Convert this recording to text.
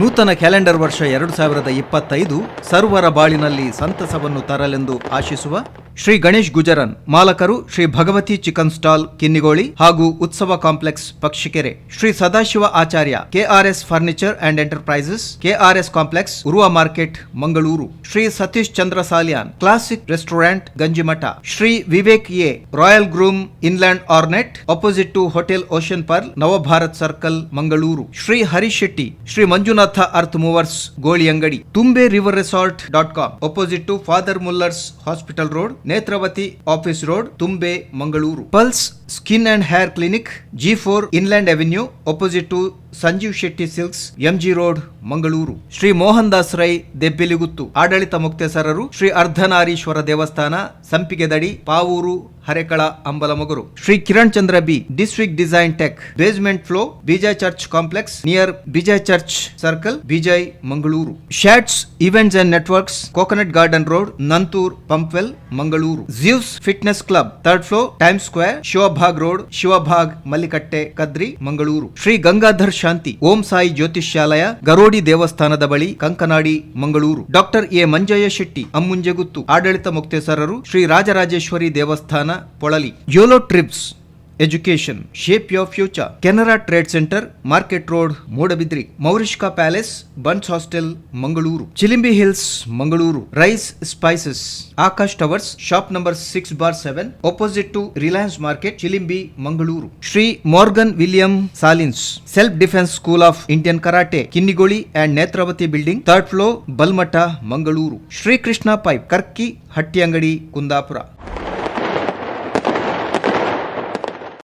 ನೂತನ ಕ್ಯಾಲೆಂಡರ್ ವರ್ಷ 2025 ಸರ್ವರ ಬಾಳಿನಲ್ಲಿ ಸಂತಸವನ್ನು ತರಲೆಂದು ಆಶಿಸುವ ಶ್ರೀ ಗಣೇಶ್ ಗುಜರನ್ ಮಾಲಕರು ಶ್ರೀ ಭಗವತಿ ಚಿಕನ್ ಸ್ಟಾಲ್ ಕಿನ್ನಿಗೋಳಿ ಹಾಗೂ Utsav complex Pakshikere. Shri Sadashiva Acharya KRS furniture and enterprises KRS complex Urwa market Mangaluru. Shri Satish Chandra Saliyan classic restaurant Ganjimutt. Shri Vivek A royal groom inland ornate opposite to hotel ocean pearl Navabharat circle Mangaluru. Shri Harish Shetty Shri Manjunatha earth movers Goli Angadi. Thumbe river resort .com opposite to father Muller's hospital road Netravati office road Thumbe Mangaluru. Pulse skin and hair clinic G4 inland avenue opposite to Sanjeev Shetty silks MG road Mangaluru. Shri Mohan Das Rai Debbiliguttu ಆಡಳಿತ ಮುಕ್ತೇಸರರು ಶ್ರೀ ಅರ್ಧನಾರೀಶ್ವರ ದೇವಸ್ಥಾನ Sampigedadi Pavoor Harekala Ambalamogaru. Shri Kiran Chandra B district design tech basement floor Bijai church complex near Bijai church circle Bijai Mangaluru. Shots events and networks coconut garden road Nanthur Pumpwell Mangaluru. Zeus fitness club third floor time square Shivbhag road Shivbhag Mallikatte Kadri Mangaluru. Shri Gangadhar Shanti Om Sai ಜ್ಯೋತಿಷ್ಯಾಲಯ ಗರೋಡಿ ದೇವಸ್ಥಾನದ ಬಳಿ Kankanadi Mangaluru. Doctor A Manjayya Shetty Ammunjeguttu ಆಡಳಿತ ಮುಕ್ತೇಸರರು ಶ್ರೀ ರಾಜರಾಜೇಶ್ವರಿ ದೇವಸ್ಥಾನ Polali. Yolo trips education shape your future Canara trade centre market road Moodbidri. Maurishka palace buns hostel Mangaluru. Chilimbi hills Mangaluru. Rice spices Akash towers shop number 6/7 opposite to Reliance market Chilimbi Mangaluru. Shri Morgan William Salins self defence school of Indian karate Kinnigoli and Netravati building third floor Balmatta Mangaluru. Shri Krishna pipe Karki Hatti ಅಂಗಡಿ ಕುಂದಾಪುರ.